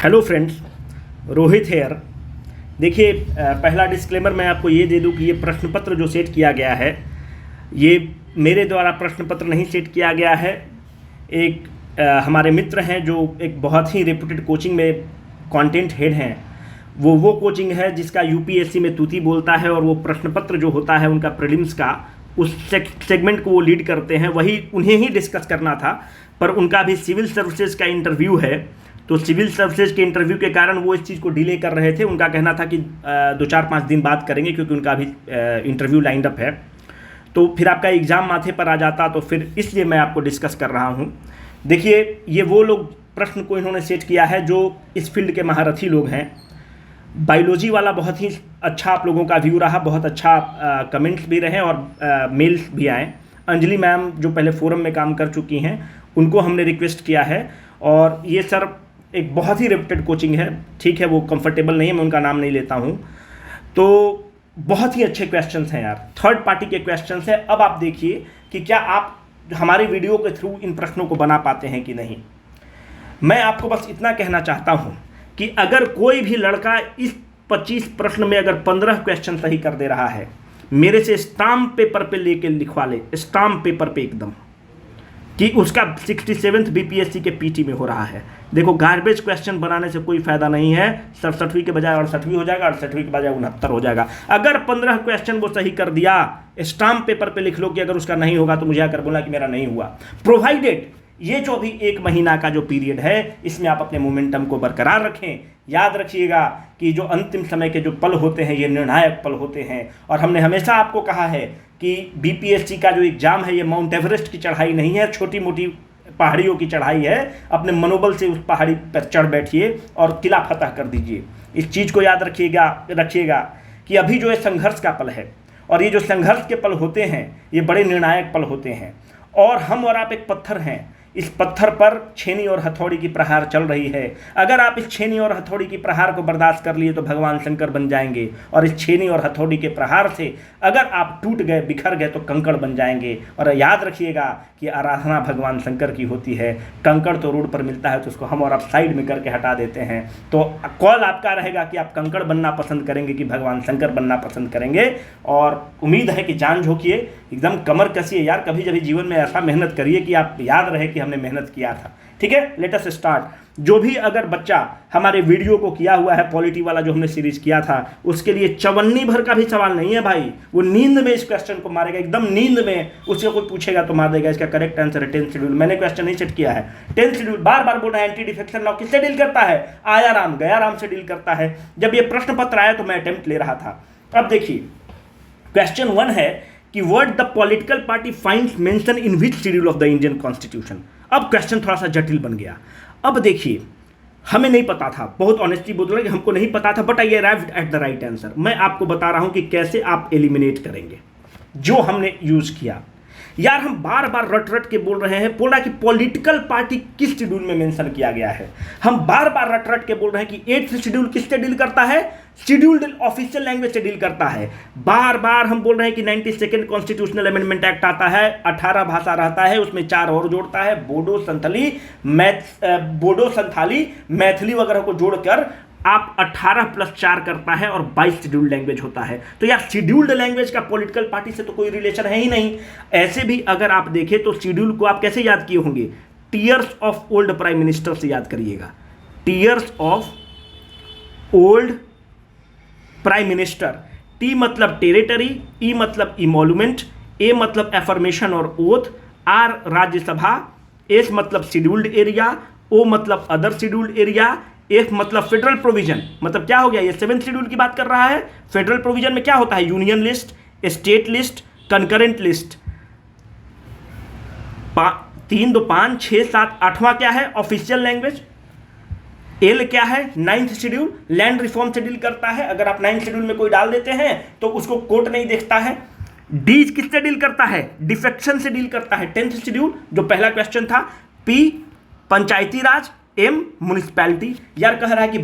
Hello friends, Rohit hair. देखिए, पहला disclaimer मैं आपको ये दे दूं कि ये प्रश्न पत्र जो सेट किया गया है, ये मेरे द्वारा प्रश्न पत्र नहीं सेट किया गया है। एक हमारे मित्र हैं जो एक बहुत ही रेप्यूटेड कोचिंग में कंटेंट हेड हैं, वो कोचिंग है जिसका यूपीएससी में तूती बोलता है, और वो प्रश्न पत्र जो होता है उनका प्रीलिम्स का, उस सेगमेंट को वो लीड करते हैं, वही उन्हें ही डिस्कस करना था। पर उनका भी सिविल सर्विसेज का इंटरव्यू है, तो सिविल सर्विसेज के इंटरव्यू के कारण वो इस चीज़ को डिले कर रहे थे। उनका कहना था कि 2-4-5 दिन बाद करेंगे, क्योंकि उनका अभी इंटरव्यू लाइंड अप है। तो फिर आपका एग्ज़ाम माथे पर आ जाता, तो फिर इसलिए मैं आपको डिस्कस कर रहा हूँ। देखिए, ये वो लोग प्रश्न को इन्होंने सेट किया है जो इस फील्ड के महारथी लोग हैं। बायोलॉजी वाला बहुत ही अच्छा आप लोगों का व्यू रहा, बहुत अच्छा कमेंट्स भी रहे और मेल्स भी आए। अंजलि मैम जो पहले फोरम में काम कर चुकी हैं, उनको हमने रिक्वेस्ट किया है। और ये सर एक बहुत ही रेप्यूटेड कोचिंग है, ठीक है, वो कंफर्टेबल नहीं है, मैं उनका नाम नहीं लेता हूँ। तो बहुत ही अच्छे क्वेश्चंस हैं यार, थर्ड पार्टी के क्वेश्चंस हैं। अब आप देखिए कि क्या आप हमारे वीडियो के थ्रू इन प्रश्नों को बना पाते हैं कि नहीं। मैं आपको बस इतना कहना चाहता हूँ कि अगर कोई भी लड़का इस 25 प्रश्न में अगर 15 क्वेश्चन सही कर दे रहा है, मेरे से स्टाम्प पेपर पे लेके लिखवा ले, स्टाम्प पेपर पे एकदम, कि उसका 67th बीपीएससी के पीटी में हो रहा है। देखो, गार्बेज क्वेश्चन बनाने से कोई फायदा नहीं है। 67वीं के बजाय 68वीं हो जाएगा, 68वीं के बजाय 69 हो जाएगा। अगर 15 क्वेश्चन वो सही कर दिया, स्टाम्प पेपर पे लिख लो कि अगर उसका नहीं होगा तो मुझे आकर बोला कि मेरा नहीं हुआ। प्रोवाइडेड ये जो भी 1 महीना का जो पीरियड है, इसमें आप अपने मोमेंटम को बरकरार रखें। याद रखिएगा कि जो अंतिम समय के जो पल होते हैं, ये निर्णायक पल होते हैं। और हमने हमेशा आपको कहा है कि बीपीएससी का जो एग्जाम है, ये माउंट एवरेस्ट की चढ़ाई नहीं है, छोटी मोटी पहाड़ियों की चढ़ाई है। अपने मनोबल से उस पहाड़ी पर चढ़ बैठिए और किला फतह कर दीजिए। इस चीज़ को याद रखिएगा कि अभी जो है संघर्ष का पल है, और ये जो संघर्ष के पल होते हैं, ये बड़े निर्णायक पल होते हैं। और हम और आप एक पत्थर हैं, इस पत्थर पर छेनी और हथौड़ी की प्रहार चल रही है। अगर आप इस छेनी और हथौड़ी की प्रहार को बर्दाश्त कर लिए तो भगवान शंकर बन जाएंगे, और इस छेनी और हथौड़ी के प्रहार से अगर आप टूट गए, बिखर गए, तो कंकड़ बन जाएंगे। और याद रखिएगा कि आराधना भगवान शंकर की होती है। कंकड़ तो रोड पर मिलता है, तो उसको हम और आप साइड में करके हटा देते हैं। तो कॉल आपका रहेगा कि आप कंकड़ बनना पसंद करेंगे कि भगवान शंकर बनना पसंद करेंगे। और उम्मीद है कि जान झोंकिए, एकदम कमर कसिए यार। कभी कभी जीवन में ऐसा मेहनत करिए कि आप याद रहे कि हमने मेहनत किया था। ठीक है, लेट अस स्टार्ट। जो भी अगर बच्चा हमारे वीडियो को किया हुआ है, पॉलिटी वाला जो हमने सीरीज किया था, उसके लिए चवन्नी भर का भी सवाल नहीं है भाई। वो नींद में इस क्वेश्चन को मारेगा, एकदम नींद में। उससे कोई पूछेगा तो मार देगा। इसका करेक्ट आंसर है 10th शेड्यूल। मैंने क्वेश्चन नहीं सेट किया है। 10th शेड्यूल बार बार बोल रहा है। एंटी डिफेक्शन लॉ किससे डील करता है? आया राम गया राम से डील करता है। जब ये प्रश्न पत्र आया तो मैं अटेम्प्ट ले रहा था। अब देखिए, क्वेश्चन 1 है कि word the political party finds mention in which schedule of the Indian constitution. अब क्वेश्चन थोड़ा सा जटिल बन गया। अब देखिए, हमें नहीं पता था, बहुत ऑनेस्टली बोल रहा है कि हमको नहीं पता था, but I arrived at the right answer. मैं आपको बता रहा हूं कि कैसे आप एलिमिनेट करेंगे जो हमने यूज किया। यार, हम बार बार रट के बोल रहे हैं, बोल रहा है कि पॉलिटिकल पार्टी किस शेड्यूल में मेंशन किया गया है। हम बार बार रट के बोल रहे हैं कि 8th शेड्यूल किससे डील करता है? शेड्यूल्ड ऑफिशियल लैंग्वेज से डील करता है। बार बार हम बोल रहे हैं कि 92nd कॉन्स्टिट्यूशनल अमेंडमेंट एक्ट आता है, 18 भाषा रहता है, उसमें 4 और जोड़ता है, बोडो संथाली मैथिली वगैरह को जोड़कर आप 18+4 करता है और 22 शेड्यूल्ड लैंग्वेज होता है। तो यार, शेड्यूल्ड लैंग्वेज का पॉलिटिकल पार्टी से तो कोई रिलेशन है ही नहीं। ऐसे भी अगर आप देखें तो शेड्यूल को आप कैसे याद किए होंगे? Tears of old prime minister से याद करिएगा। Tears of old prime minister. T मतलब टेरिटरी, ई मतलब इमोल्यूमेंट, ए मतलब एफर्मेशन और ओथ, आर राज्यसभा, एस मतलब शेड्यूल्ड एरिया, ओ मतलब अदर शेड्यूल्ड एरिया, एफ मतलब फेडरल प्रोविजन। मतलब क्या हो गया? ये 7th शेड्यूल की बात कर रहा है। फेडरल प्रोविजन में क्या होता है? Union list, state list, concurrent list. 3, 2, 5, 6, 7, 8वां क्या है? Official language. एल क्या है? 9th शेड्यूल, लैंड रिफॉर्म से डील करता है। अगर आप 9th शेड्यूल में कोई डाल देते हैं तो उसको कोर्ट नहीं देखता है। डी किससे डील करता है? डिफेक्शन से डील करता है। 10th शेड्यूल जो पहला क्वेश्चन था। पी पंचायती राज, एम म्युनिसिपैलिटी। यार कह रहा है कि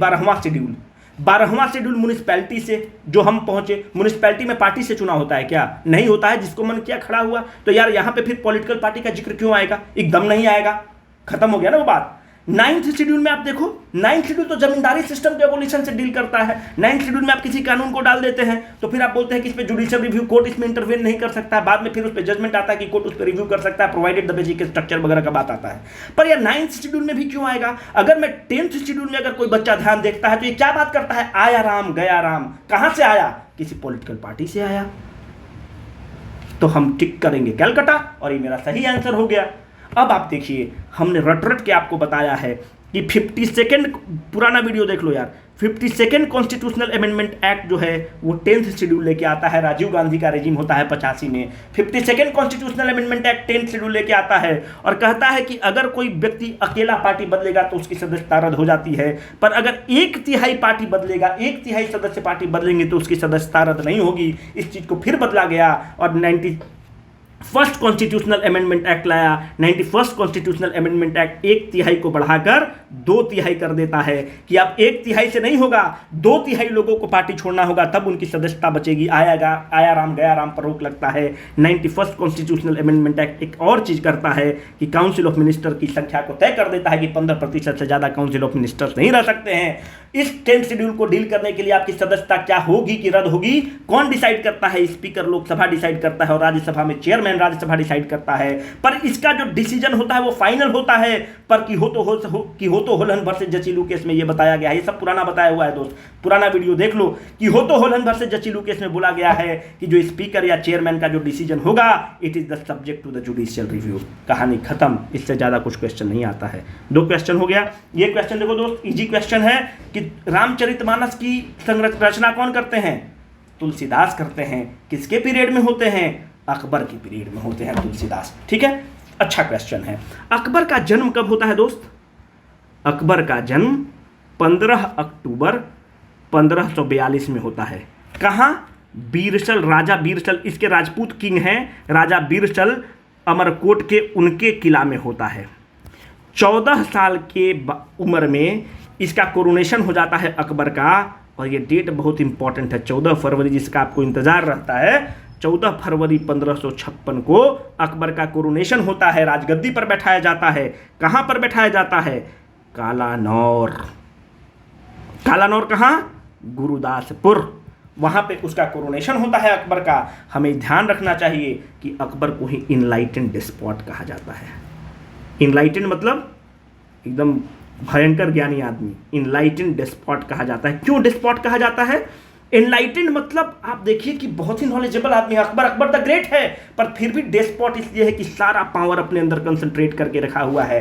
12वां शेड्यूल म्युनिसिपैलिटी से जो हम पहुंचे। म्युनिसिपैलिटी में पार्टी से चुनाव होता है क्या? नहीं होता है, जिसको मन किया खड़ा हुआ। तो यार यहां पे फिर पॉलिटिकल पार्टी का जिक्र क्यों आएगा? एकदम नहीं आएगा, खत्म हो गया ना वो बात। नाइन्थ शेड्यूल में आप देखो, नाइन्थ शेड्यूल तो जमींदारी सिस्टम के एबोलिशन से डील करता है। नाइन्थ शेड्यूल में आप किसी कानून को डाल देते हैं तो फिर आप बोलते हैं कि इस पे जुडिशियल रिव्यू, कोर्ट इसमें इंटरवेन नहीं कर सकता है। बाद में फिर उस पर जजमेंट आता है कि कोर्ट उस पर रिव्यू कर सकता है, प्रोवाइडेड द बेसिक स्ट्रक्चर वगैरह का बात आता है। पर यह नाइन्थ शेड्यूल में भी क्यों आएगा? अगर मैं 10th शेड्यूल में अगर कोई बच्चा ध्यान देखता है तो ये क्या बात करता है? आया राम गया राम। कहां से आया? किसी पॉलिटिकल पार्टी से आया। तो हम टिक करेंगे कैलकाटा और ये मेरा सही आंसर हो गया। अब आप देखिए, हमने रट रट के आपको बताया है कि 52nd, पुराना वीडियो देख लो यार, 52nd कॉन्स्टिट्यूशनल अमेंडमेंट एक्ट जो है वो 10th शेड्यूल लेके आता है। राजीव गांधी का रेजिम होता है 85 में। 52nd constitutional amendment act 10th schedule लेके आता है और कहता है कि अगर कोई व्यक्ति अकेला पार्टी बदलेगा तो उसकी सदस्यता रद्द हो जाती है, पर अगर 1/3 पार्टी बदलेगा, 1/3 सदस्य पार्टी बदलेंगे तो उसकी सदस्यता रद्द नहीं होगी। इस चीज को फिर बदला गया और 91st कॉन्स्टिट्यूशनल अमेंडमेंट एक्ट लाया। 91st कॉन्स्टिट्यूशनल अमेंडमेंट एक्ट 1/3 को बढ़ाकर 2/3 कर देता है कि अब 1/3 से नहीं होगा, 2/3 लोगों को पार्टी छोड़ना होगा, तब उनकी सदस्यता बचेगी। आया राम गया राम पर रोक लगता है। 91st कॉन्स्टिट्यूशनल अमेंडमेंट एक्ट एक और चीज करता है कि काउंसिल ऑफ मिनिस्टर की संख्या को तय कर देता है कि 15% से ज्यादा काउंसिल ऑफ मिनिस्टर्स नहीं रह सकते हैं। इस 10th शेड्यूल को डील करने के लिए आपकी सदस्यता क्या होगी कि रद्द होगी, कौन डिसाइड करता है? स्पीकर लोकसभा डिसाइड करता है और राज्यसभा में चेयरमैन राज्यसभा डिसाइड करता है। पर इसका जो डिसीजन होता है वो फाइनल होता है। पर की हो तो होलन वर्सेस जचीलू केस में ये बताया गया है, ये सब पुराना बताया हुआ है दोस्त, पुराना वीडियो देख लो। कि हो तो होलन वर्सेस जचीलू केस में बोला गया है कि जो स्पीकर या चेयरमैन का जो डिसीजन होगा, it is the subject to the judicial review. कहानी खत्म, इससे ज्यादा कुछ क्वेश्चन नहीं आता है। 2 क्वेश्चन हो गया। ये क्वेश्चन देखो दोस्त, इजी क्वेश्चन है कि रामचरितमानस की रचना कौन करते हैं? तुलसीदास करते हैं। किसके पीरियड में होते हैं? अकबर के पीरियड में होते हैं तुलसीदास। ठीक है, अच्छा क्वेश्चन है। अकबर का जन्म कब होता है दोस्त? अकबर का जन्म 15 अक्टूबर 1542 में होता है। कहाँ? बीरसल, राजा बीरसल, इसके राजपूत किंग हैं राजा बीरसल, अमरकोट के उनके किला में होता है। 14 साल के उम्र में इसका कोरोनेशन हो जाता है अकबर का, और ये डेट बहुत इंपॉर्टेंट है, 14 फरवरी, जिसका आपको इंतजार रहता है। 14 फरवरी 1556 को अकबर का कोरोनेशन होता है, राजगद्दी पर बैठाया जाता है। कहां पर बैठाया जाता है? कालानौर। कालानौर कहां? गुरुदासपुर, वहां पे उसका कोरोनेशन होता है अकबर का। हमें ध्यान रखना चाहिए कि अकबर को ही इनलाइटेंड डिस्पॉट कहा जाता है। इनलाइटेंड मतलब एकदम भयंकर ज्ञानी आदमी, इनलाइटेंड डिस्पॉट कहा जाता है। क्यों डिस्पॉट कहा जाता है? एनलाइटेंड मतलब आप देखिए कि बहुत ही नॉलेजेबल आदमी है अकबर द ग्रेट है, पर फिर भी डेस्पॉट इसलिए है कि सारा पावर अपने अंदर कंसंट्रेट करके रखा हुआ है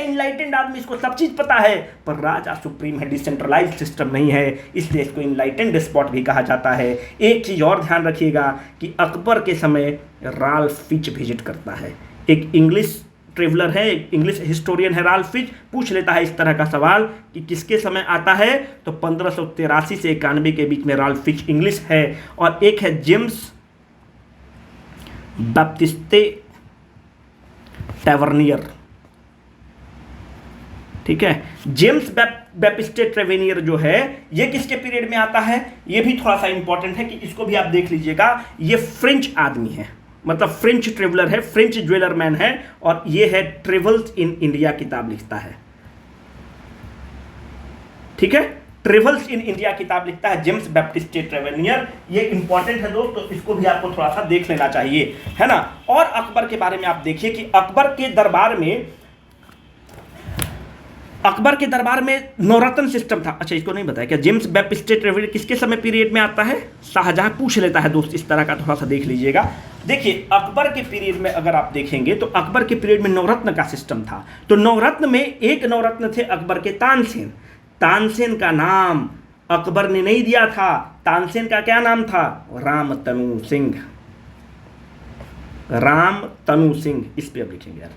इनलाइटेंड आदमी, इसको सब चीज पता है, पर राजा सुप्रीम है, डिसेंट्रलाइज सिस्टम नहीं है, इसलिए इसको इनलाइटेंड डेस्पॉट भी कहा जाता है। एक चीज और ध्यान रखिएगा कि अकबर के समय राल्फ फिच विजिट करता है। एक इंग्लिश ट्रेवलर है, इंग्लिश हिस्टोरियन है राल्फ फिच, पूछ लेता है इस तरह का सवाल कि किसके समय आता है, तो 1583 से 91 के बीच में राल्फ फिच इंग्लिश है। और एक है जेम्स बैप्टिस्टे टैवर्नियर, ठीक है, जेम्स बैप्टिस्टे ट्रेवेनियर जो है, ये किसके पीरियड में आता है? ये भी थोड़ा सा इंपॉर्टेंट है कि इसको भी आप देख लीजिएगा। ये फ्रेंच आदमी है, मतलब फ्रेंच ट्रेवलर है, फ्रेंच ज्वेलर मैन है, और ये है ट्रेवल्स इन इंडिया किताब लिखता है। ठीक है, ट्रेवल्स इन इंडिया किताब लिखता है जेम्स बैप्टिस्टे ट्रेवेनियर। ये इंपॉर्टेंट है दोस्त, तो इसको भी आपको थोड़ा सा देख लेना चाहिए, है ना। और अकबर के बारे में आप देखिए कि अकबर के दरबार में नवरत्न सिस्टम था। अच्छा, इसको नहीं बताया क्या? जेम्स बैप्टिस्टे ट्रेवेनियर किसके समय पीरियड में आता है? शाहजहां पूछ लेता है दोस्त, इस तरह का थोड़ा सा देख लीजिएगा। देखिए अकबर के पीरियड में अगर आप देखेंगे तो अकबर के पीरियड में नवरत्न का सिस्टम था। तो नवरत्न में एक नवरत्न थे अकबर के तानसेन। तानसेन का नाम अकबर ने नहीं दिया था, तानसेन का क्या नाम था? रामतनु सिंह। रामतनु सिंह, इस पे अब लिखेंगे यार,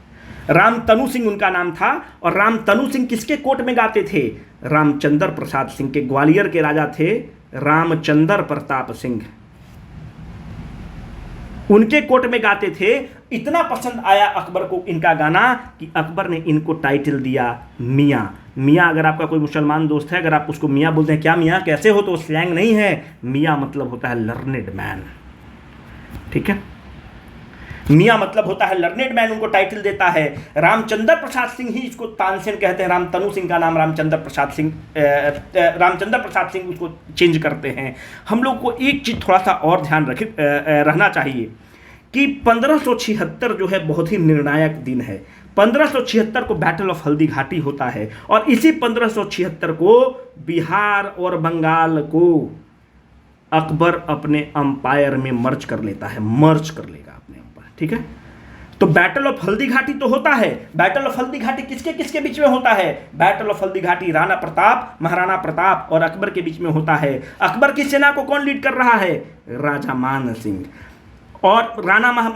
रामतनु सिंह उनका नाम था। और रामतनु सिंह किसके कोर्ट में गाते थे? रामचंद्र प्रसाद सिंह के, ग्वालियर के राजा थे रामचंद्र प्रताप सिंह, उनके कोर्ट में गाते थे। इतना पसंद आया अकबर को इनका गाना कि अकबर ने इनको टाइटल दिया मियाँ। मियाँ, अगर आपका कोई मुसलमान दोस्त है, अगर आप उसको मियाँ बोलते हैं, क्या मियाँ कैसे हो, तो स्लैंग नहीं है, मियाँ मतलब होता है लर्नेड मैन। ठीक है, मियाँ मतलब होता है लर्नेड मैन, उनको टाइटल देता है। रामचंद्र प्रसाद सिंह ही इसको तानसेन कहते हैं, रामतनु सिंह का नाम रामचंद्र प्रसाद सिंह उसको चेंज करते हैं। हम लोग को एक चीज़ थोड़ा सा और ध्यान रहना चाहिए कि 1576 जो है बहुत ही निर्णायक दिन है। 1576 को बैटल ऑफ हल्दी घाटी होता है और इसी 1576 को बिहार और बंगाल को अकबर अपने अंपायर में मर्ज कर लेगा अपने ऊपर, ठीक है। तो बैटल ऑफ हल्दी घाटी तो होता है, बैटल ऑफ हल्दी घाटी किसके किसके बीच में होता है? बैटल ऑफ हल्दी घाटी राणा प्रताप, महाराणा प्रताप और अकबर के बीच में होता है। अकबर की सेना को कौन लीड कर रहा है? राजा मान सिंह। और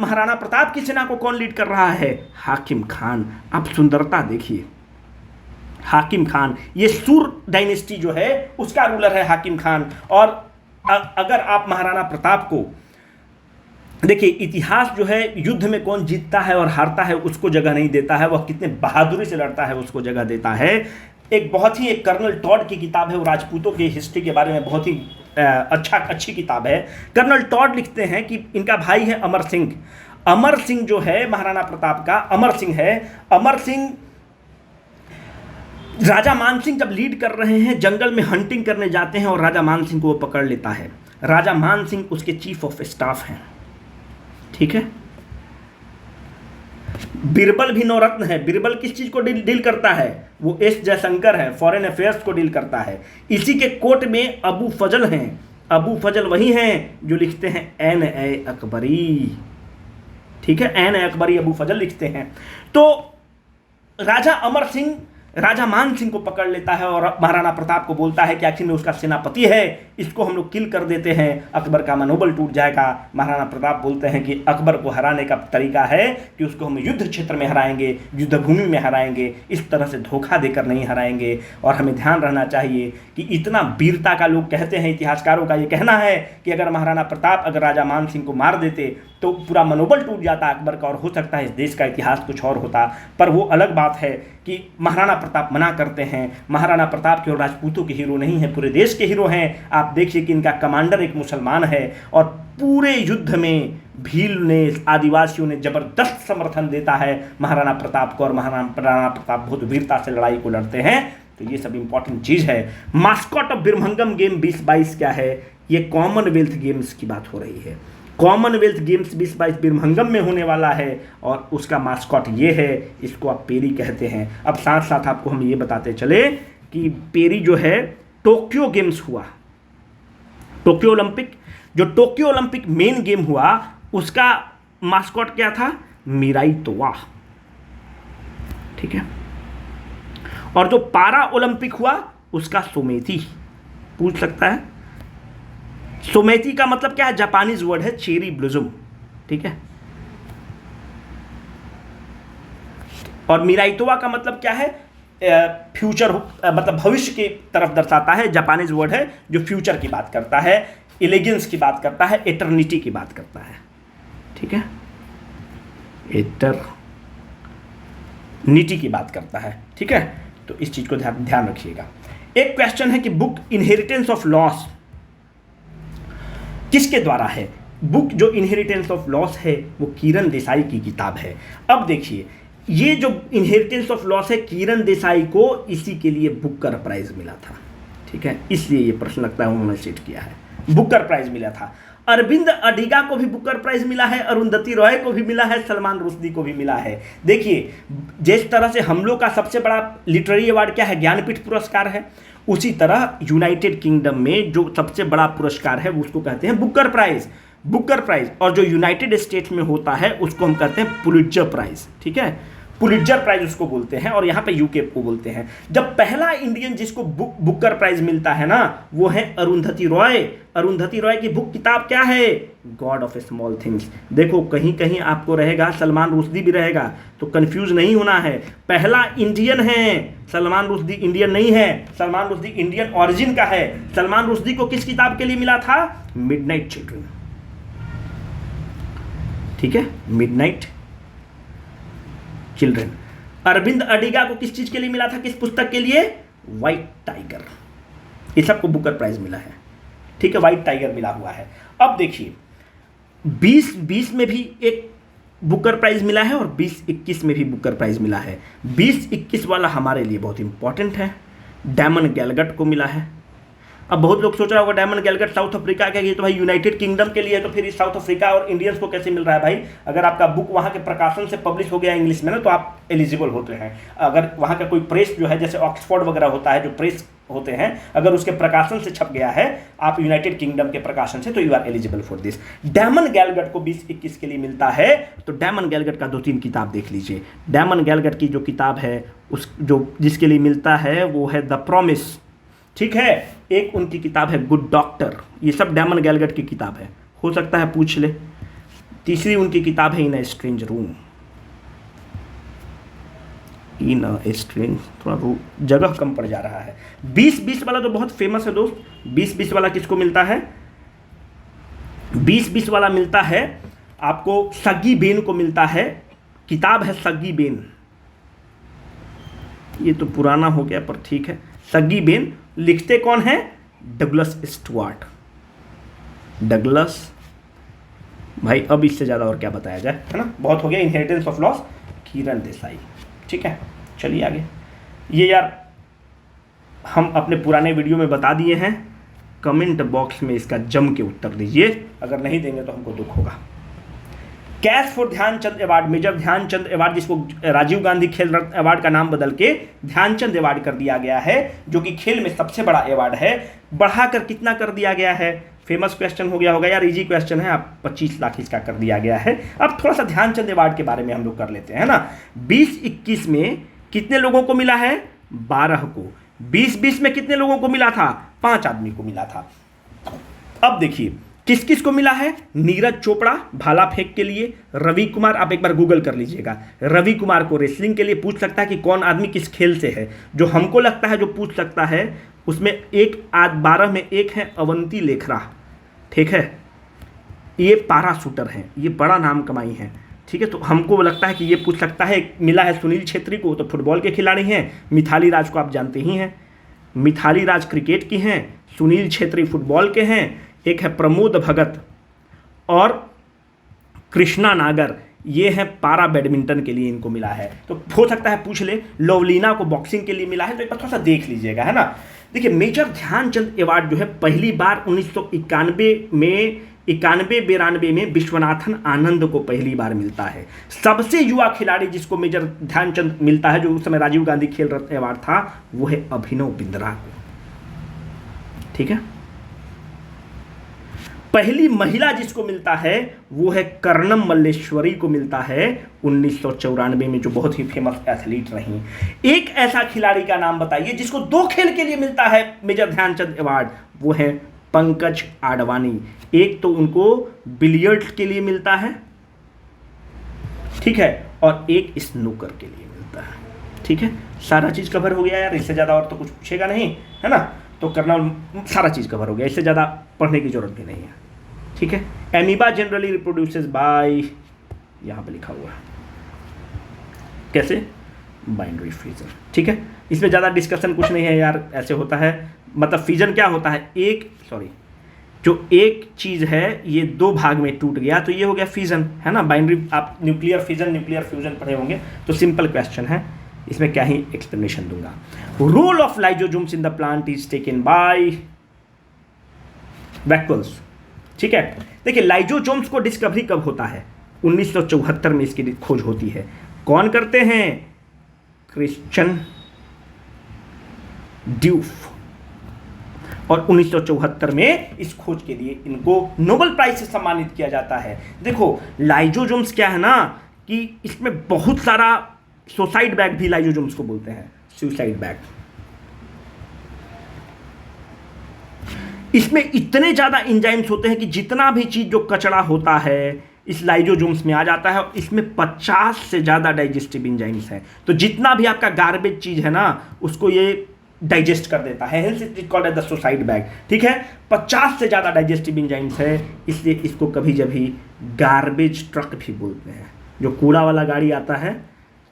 महाराणा प्रताप की सेना को कौन लीड कर रहा है? हाकिम खान। अब सुंदरता देखिए, हाकिम खान, ये सूर डायनेस्टी जो है उसका रूलर है हाकिम खान। और अगर आप महाराणा प्रताप को देखिए, इतिहास जो है युद्ध में कौन जीतता है और हारता है उसको जगह नहीं देता है, वह कितने बहादुरी से लड़ता है उसको जगह देता है। एक कर्नल टॉड की किताब है, वो राजपूतों की हिस्ट्री के बारे में बहुत ही अच्छी किताब है। कर्नल टॉड लिखते हैं कि इनका भाई है अमर सिंह। अमर सिंह जो है महाराणा प्रताप का अमर सिंह है। अमर सिंह राजा मानसिंह जब लीड कर रहे हैं, जंगल में हंटिंग करने जाते हैं और राजा मानसिंह को वो पकड़ लेता है। राजा मानसिंह उसके चीफ ऑफ स्टाफ हैं, ठीक है। बिरबल भी नवरत्न है। बिरबल किस चीज को डील करता है? वो एस जयशंकर है, फॉरेन अफेयर्स को डील करता है। इसी के कोर्ट में अबू फजल हैं। अबू फजल वही हैं जो लिखते हैं एन ए अकबरी, ठीक है। एन ए अकबरी अबू फजल लिखते हैं। तो राजा अमर सिंह राजा मान सिंह को पकड़ लेता है और महाराणा प्रताप को बोलता है कि आखिर में उसका सेनापति है, इसको हम लोग किल कर देते हैं, अकबर का मनोबल टूट जाएगा। महाराणा प्रताप बोलते हैं कि अकबर को हराने का तरीका है कि उसको हम युद्ध क्षेत्र में हराएंगे, युद्ध भूमि में हराएंगे, इस तरह से धोखा देकर नहीं हराएंगे। और हमें ध्यान रहना चाहिए कि इतना वीरता का लोग कहते हैं, इतिहासकारों का ये कहना है कि अगर महाराणा प्रताप अगर राजा मान सिंह को मार देते तो पूरा मनोबल टूट जाता अकबर का और हो सकता है इस देश का इतिहास कुछ और होता। पर वो अलग बात है कि महाराणा प्रताप मना करते हैं। महाराणा प्रताप केवल राजपूतों के हीरो नहीं हैं, पूरे देश के हीरो हैं। आप देखिए कि इनका कमांडर एक मुसलमान है और पूरे युद्ध में भील ने, आदिवासियों ने जबरदस्त समर्थन देता है महाराणा प्रताप को और महाराणा प्रताप बहुत वीरता से लड़ाई को लड़ते हैं। तो ये सब इंपॉर्टेंट चीज़ है। मास्कॉट ऑफ बिरमंगम गेम 2022 क्या है? ये कॉमनवेल्थ गेम्स की बात हो रही है। कॉमनवेल्थ गेम्स 2022 बिरमंगम में होने वाला है और उसका मास्कॉट ये है, इसको आप पेरी कहते हैं। अब साथ साथ आपको हम ये बताते चले कि पेरी जो है टोक्यो गेम्स हुआ, टोक्यो ओलंपिक, जो टोक्यो ओलंपिक मेन गेम हुआ उसका मास्कॉट क्या था? मिराई तोवा, ठीक है। और जो पारा ओलंपिक हुआ उसका सोमेती। पूछ सकता है सोमेती का मतलब क्या है? जापानीज वर्ड है चेरी ब्लॉसम, ठीक है। और मिराइतोवा का मतलब क्या है? फ्यूचर, मतलब भविष्य की तरफ दर्शाता है। जापानीज वर्ड है जो फ्यूचर की बात करता है, एलिगेंस की बात करता है, एटर्निटी की बात करता है, ठीक है। एटर्निटी की बात करता है, ठीक है। तो इस चीज को ध्यान रखिएगा। एक क्वेश्चन है कि बुक इनहेरिटेंस ऑफ लॉस किसके द्वारा है? बुक जो इनहेरिटेंस ऑफ लॉस है वो किरण देसाई की किताब है। अब देखिए, ये जो इनहेरिटेंस ऑफ लॉस है किरण देसाई को इसी के लिए बुकर प्राइज मिला था, ठीक है। इसलिए ये प्रश्न लगता है उन्होंने सेट किया है, बुकर प्राइज मिला था। अरविंद अडिगा को भी बुकर प्राइज मिला है, अरुंधति रॉय को भी मिला है, सलमान रुश्दी को भी मिला है। देखिए, जिस तरह से हम लोग का सबसे बड़ा लिटरेरी अवार्ड क्या है? ज्ञानपीठ पुरस्कार है। उसी तरह यूनाइटेड किंगडम में जो सबसे बड़ा पुरस्कार है वो उसको कहते हैं बुकर प्राइज, बुकर प्राइज। और जो यूनाइटेड स्टेट्स में होता है उसको हम कहते हैं पुलिट्जर प्राइज, ठीक है। पुलिट्जर प्राइज उसको बोलते हैं और यहाँ पे यूके को बोलते हैं। जब पहला इंडियन जिसको बुकर प्राइज मिलता है ना वो है अरुंधति रॉय। अरुंधति रॉय की बुक किताब क्या है? God of small things. देखो कहीं कहीं आपको रहेगा सलमान रुश्दी भी रहेगा, तो कंफ्यूज नहीं होना है। पहला इंडियन है, सलमान रुश्दी इंडियन नहीं है, सलमान रुश्दी इंडियन ओरिजिन का है। सलमान रुश्दी को किस किताब के लिए मिला था? मिडनाइट चिल्ड्रन, ठीक है, मिडनाइट चिल्ड्रन। अरविंद अडिगा को किस चीज के लिए मिला था? किस पुस्तक के लिए? White tiger. ये सबको बुकर प्राइज मिला है, ठीक है, व्हाइट टाइगर मिला हुआ है। अब देखिए 2020 में भी एक बुकर प्राइज़ मिला है और 2021 में भी बुकर प्राइज़ मिला है। 2021 वाला हमारे लिए बहुत इंपॉर्टेंट है। डैमन गैलगट को मिला है। अब बहुत लोग सोच रहा होगा डैमन गैलगट साउथ अफ्रीका का, ये तो भाई यूनाइटेड किंगडम के लिए है, तो फिर इस साउथ अफ्रीका और इंडियंस को कैसे मिल रहा है भाई? अगर आपका बुक वहाँ के प्रकाशन से पब्लिश हो गया इंग्लिश में ना, तो आप एलिजिबल होते हैं। अगर वहाँ का कोई प्रेस जो है, जैसे ऑक्सफोर्ड वगैरह होता है, जो प्रेस होते हैं, अगर उसके प्रकाशन से छप गया है आप यूनाइटेड किंगडम के प्रकाशन से, तो you are eligible for this. Damon Galgut को 2021 के लिए मिलता है। तो डैमन गैलगट का 2-3 किताब देख लीजिए। डैमन गैलगट की जो किताब है उस जो जिसके लिए मिलता है वो है द प्रॉमिस, ठीक है। एक उनकी किताब है गुड डॉक्टर, ये सब डैमन गैलगट की किताब है, हो सकता है पूछ ले। तीसरी उनकी किताब है in a strange room. In a strange, थोड़ा जगह कम पड़ जा रहा है। 2020 वाला तो बहुत फेमस है दोस्त। 2020 वाला किसको मिलता है? 2020 वाला मिलता है आपको सगी बेन को मिलता है। किताब है सगी बेन, ये तो पुराना हो गया पर ठीक है। सगी बेन, लिखते कौन है? Douglas Stuart. डगलस भाई, अब इससे ज़्यादा और क्या बताया जाए, है ना, बहुत हो गया। Inheritance of loss, Kiran Desai, ठीक है। चलिए आगे। ये यार हम अपने पुराने वीडियो में बता दिए हैं। कमेंट बॉक्स में इसका जम के उत्तर दीजिए, अगर नहीं देंगे तो हमको दुख होगा। Cash for Dhyanchand award, major Dhyanchand award, जिसको राजीव गांधी खेल रत्न अवार्ड का नाम बदल के ध्यानचंद अवार्ड कर दिया गया है, जो कि खेल में सबसे बड़ा अवार्ड है। बढ़ाकर कितना कर दिया गया है? फेमस क्वेश्चन हो गया होगा यार, इजी क्वेश्चन है। आप 25 लाख इसका कर दिया गया है। अब थोड़ा सा ध्यानचंद अवार्ड के बारे में हम लोग कर लेते हैं ना। 2021 में कितने लोगों को मिला है? 12 को। 2020 में कितने लोगों को मिला था? 5 आदमी को मिला था। अब देखिए किस किस को मिला है। नीरज चोपड़ा भाला फेंक के लिए, रवि कुमार, आप एक बार गूगल कर लीजिएगा, रवि कुमार को रेसलिंग के लिए। पूछ सकता है कि कौन आदमी किस खेल से है, जो हमको लगता है जो पूछ सकता है उसमें 12 में एक है अवंती लेखरा, ठीक है। ये पारा शूटर हैं, ये बड़ा नाम कमाई हैं, ठीक है। तो हमको लगता है कि ये पूछ सकता है। मिला है सुनील छेत्री को, तो फुटबॉल के खिलाड़ी हैं। मिथाली राज को आप जानते ही हैं, मिथाली राज क्रिकेट की हैं, सुनील छेत्री फुटबॉल के हैं। एक है प्रमोद भगत और कृष्णा नागर, ये है पारा बैडमिंटन के लिए इनको मिला है। तो हो सकता है पूछ ले। लवलीना को बॉक्सिंग के लिए मिला है, तो एक बार थोड़ा सा देख लीजिएगा, है ना। देखिए मेजर ध्यानचंद अवार्ड जो है पहली बार 1991 में 91-92 में विश्वनाथन आनंद को पहली बार मिलता है। सबसे युवा खिलाड़ी जिसको मेजर ध्यानचंद मिलता है, जो उस समय राजीव गांधी खेल रत्न अवार्ड था, वो है अभिनव बिंद्रा को, ठीक है। पहली महिला जिसको मिलता है वो है कर्णम मल्लेश्वरी को मिलता है 1994 में, जो बहुत ही फेमस एथलीट रही। एक ऐसा खिलाड़ी का नाम बताइए जिसको 2 खेल के लिए मिलता है मेजर ध्यानचंद अवार्ड, वो है पंकज आडवाणी। एक तो उनको बिलियर्ड्स के लिए मिलता है, ठीक है, और एक स्नूकर के लिए मिलता है, ठीक है। सारा चीज कवर हो गया यार, इससे ज्यादा और तो कुछ पूछेगा नहीं, है ना। तो करना सारा चीज कवर हो गया, इससे ज्यादा पढ़ने की जरूरत भी नहीं है, ठीक है। एमीबा जनरली रिप्रोड्यूसेस बाय, यहां पे लिखा हुआ है कैसे, बाइनरी फ्रीजर, ठीक है। इसमें ज़्यादा डिस्कशन कुछ नहीं है यार, ऐसे होता है। मतलब फ्यूजन क्या होता है, जो एक चीज़ है ये 2 भाग में टूट गया, तो ये हो गया फ्यूजन, है ना। बाइनरी, आप न्यूक्लियर फिजन न्यूक्लियर फ्यूजन पढ़े होंगे, तो सिंपल क्वेश्चन है, इसमें क्या ही एक्सप्लेनेशन दूंगा। Role of lysosomes in the plant is taken by vacuoles, ठीक है। देखिए लाइजोजोम्स को डिस्कवरी कब होता है? 1974 में इसकी खोज होती है। कौन करते हैं? क्रिश्चियन ड्यूफ। और 1974 में इस खोज के लिए इनको नोबेल प्राइज से सम्मानित किया जाता है। देखो लाइजोजोम्स क्या है ना, कि इसमें बहुत सारा सुसाइड बैग भी लाइजोजोम्स को बोलते हैं, सुसाइड बैग। इसमें इतने ज़्यादा एंजाइम्स होते हैं कि जितना भी चीज़ जो कचरा होता है इस लाइजोजोम्स में आ जाता है। इसमें 50 से ज़्यादा डाइजेस्टिव एंजाइम्स हैं, तो जितना भी आपका गार्बेज चीज़ है ना उसको ये डाइजेस्ट कर देता है, hence it is called as the suicide bag, ठीक है। 50 से ज़्यादा डाइजेस्टिव एंजाइम्स है, इसलिए इसको कभी जभी गार्बेज ट्रक भी बोलते हैं। जो कूड़ा वाला गाड़ी आता है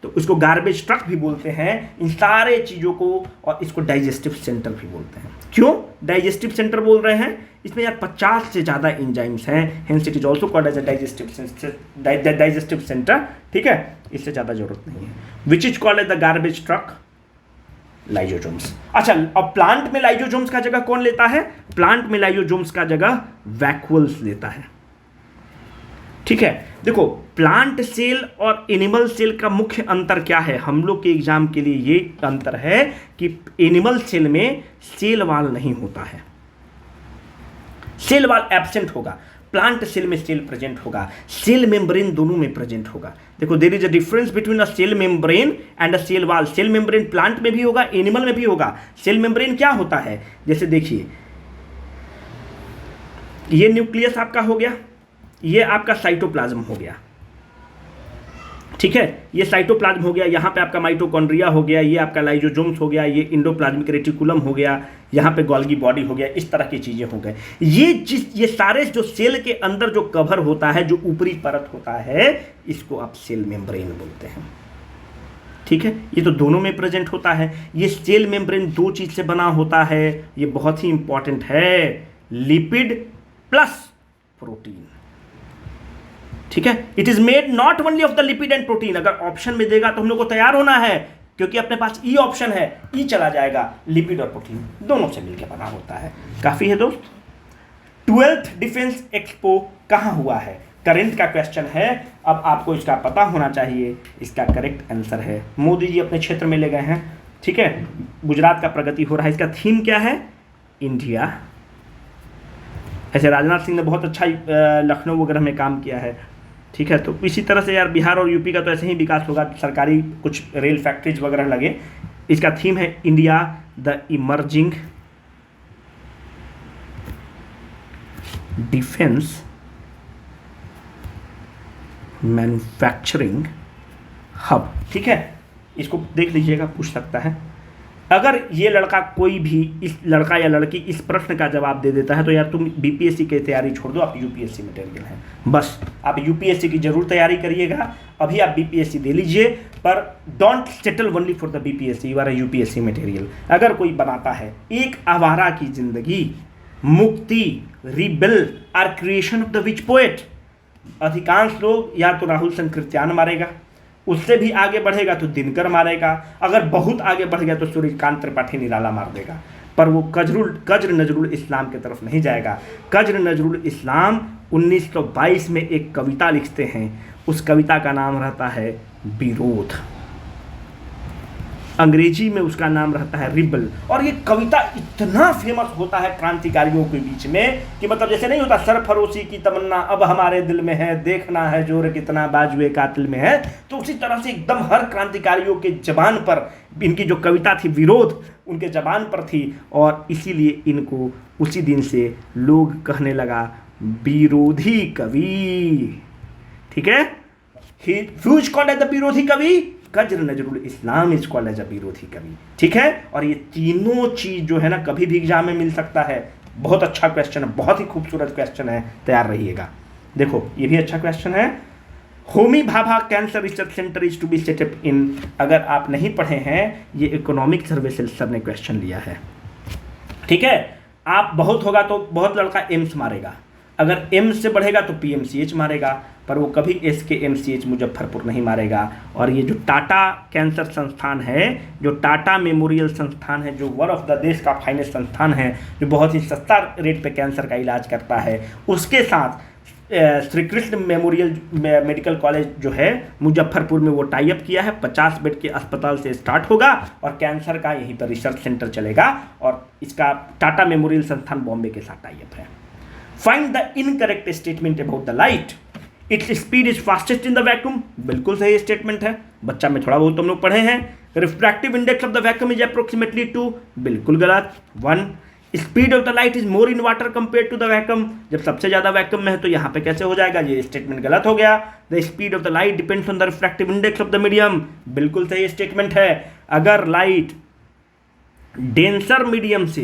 तो इसको गार्बेज ट्रक भी बोलते हैं, इन सारे चीज़ों को, और इसको डाइजेस्टिव सेंटर भी बोलते हैं। क्यों डाइजेस्टिव सेंटर बोल रहे हैं? इसमें यार 50 से ज़्यादा एंजाइम्स हैं, hence it is also called as a digestive centre. ठीक है, इससे ज़्यादा जरूरत नहीं है। Which is called as the garbage truck? Lysosomes. अच्छा, अब प्लांट में लाइजोजोम्स का जगह कौन लेता है? प्लांट में लाइजोजोम्स का जगह वैक्यूल्स लेता है। ठीक है, देखो प्लांट सेल और एनिमल सेल का मुख्य अंतर क्या है? हम लोग के एग्जाम के लिए ये अंतर है कि एनिमल सेल में सेल वॉल नहीं होता है, सेल वॉल एब्सेंट होगा। प्लांट सेल में सेल प्रेजेंट होगा, सेल मेम्ब्रेन दोनों में प्रेजेंट होगा। देखो there is a difference between a cell membrane and a cell wall. Cell membrane plant में भी होगा, एनिमल में भी होगा। सेल मेम्ब्रेन क्या होता है? जैसे देखिए, ये न्यूक्लियस आपका हो गया, ये आपका साइटोप्लाज्म हो गया। ठीक है, ये साइटोप्लाज्म हो गया, यहाँ पे आपका माइटोकॉन्ड्रिया हो गया, ये आपका लाइजोजोम्स हो गया, ये इंडोप्लाज्मिक रेटिकुलम हो गया, यहाँ पे गोल्गी बॉडी हो गया, इस तरह की चीजें हो गए। ये सारे जो सेल के अंदर जो कवर होता है, जो ऊपरी परत होता है, इसको आप सेल मेम्ब्रेन बोलते हैं। ठीक है, ये तो दोनों में प्रेजेंट होता है। ये सेल मेम्ब्रेन दो चीज से बना होता है, ये बहुत ही इंपॉर्टेंट है, लिपिड प्लस प्रोटीन। ठीक है, it is made not only of the lipid and protein. अगर ऑप्शन में देगा तो हम लोग को तैयार होना है, क्योंकि अपने पास ई ऑप्शन है, ई चला जाएगा, लिपिड और प्रोटीन दोनों से मिलकर बना होता है। काफी है दोस्त। 12th डिफेंस एक्सपो कहां हुआ है? करंट का क्वेश्चन है, अब आपको इसका पता होना चाहिए। इसका करेक्ट आंसर है, मोदी जी अपने क्षेत्र में ले गए हैं। ठीक है, गुजरात का प्रगति हो रहा है। इसका थीम क्या है? इंडिया। ऐसे राजनाथ सिंह ने बहुत अच्छा लखनऊ वगैरह में काम किया है। ठीक है, तो इसी तरह से यार बिहार और यूपी का तो ऐसे ही विकास होगा, सरकारी कुछ रेल फैक्ट्रीज वगैरह लगे। इसका थीम है India the emerging defence manufacturing hub. ठीक है, इसको देख लीजिएगा, पूछ सकता है। अगर ये लड़का कोई भी, इस लड़का या लड़की इस प्रश्न का जवाब दे देता है तो यार तुम बीपीएससी की तैयारी छोड़ दो, आप यूपीएससी मटेरियल हैं। बस आप यूपीएससी की जरूर तैयारी करिएगा, अभी आप बीपीएससी दे लीजिए, पर don't settle only for the BPSC, you are UPSC material. अगर कोई बनाता है एक आवारा की जिंदगी, मुक्ति, rebel or creation of the which poet, अधिकांश लोग या तो राहुल संकृत्यान मारेगा, उससे भी आगे बढ़ेगा तो दिनकर मारेगा, अगर बहुत आगे बढ़ गया तो सूर्यकांत त्रिपाठी निराला मार देगा, पर वो कज्र नजरुल इस्लाम की तरफ नहीं जाएगा। कज्र नजरुल इस्लाम 1922 में एक कविता लिखते हैं, उस कविता का नाम रहता है विरोध, अंग्रेजी में उसका नाम रहता है रिबल। और ये कविता इतना फेमस होता है क्रांतिकारियों के बीच में कि मतलब जैसे नहीं होता, सरफरोशी की तमन्ना अब हमारे दिल में है, देखना है जोर कितना बाजुए कातिल में है, तो उसी तरह से एकदम हर क्रांतिकारियों के जबान पर इनकी जो कविता थी विरोध, उनके जबान पर थी, और इसीलिए इनको उसी दिन से लोग कहने लगा विरोधी कवि। ठीक है, who is called as the विरोधी कवि? Kazi Nazrul Islam is called as a विरोधी कवि। ठीक है, और ये तीनों चीज जो है ना कभी भी एग्जाम में मिल सकता है। बहुत अच्छा क्वेश्चन है, बहुत ही खूबसूरत क्वेश्चन है, तैयार रहिएगा। देखो ये भी अच्छा क्वेश्चन है। Homi Bhabha cancer research centre is to be set up in, अगर आप नहीं पढ़े हैं, ये इकोनॉमिक सर्विसेज सर ने क्वेश्चन लिया है। ठीक है, आप बहुत होगा तो बहुत लड़का एम्स मारेगा, अगर एम्स से बढ़ेगा तो पीएमसीएच मारेगा, पर वो कभी एसकेएमसीएच मुजफ्फरपुर नहीं मारेगा। और ये जो टाटा कैंसर संस्थान है, जो टाटा मेमोरियल संस्थान है, जो वन ऑफ द देश का फाइनेस्ट संस्थान है, जो बहुत ही सस्ता रेट पे कैंसर का इलाज करता है, उसके साथ Shri Krishna memorial medical college जो है मुजफ्फरपुर में वो टाई अप किया है। 50 बेड के अस्पताल से स्टार्ट होगा और कैंसर का यहीं पर रिसर्च सेंटर चलेगा, और इसका टाटा मेमोरियल संस्थान बॉम्बे के साथ टाई अप है। Find the incorrect statement about the light, its speed is fastest in the vacuum, बिल्कुल सही स्टेटमेंट है, बच्चा में थोड़ा बहुत हम लोग पढ़े हैं। Refractive index of the vacuum is approximately 2, बिल्कुल गलत। 1, speed of the light is more in water compare to the vacuum, जब सबसे ज्यादा वैक्यूम में है तो यहाँ पे कैसे हो जाएगा, ये स्टेटमेंट गलत हो गया। The speed of the light depends on the refractive index of the medium, बिल्कुल सही स्टेटमेंट है। अगर लाइट डेंसर मीडियम से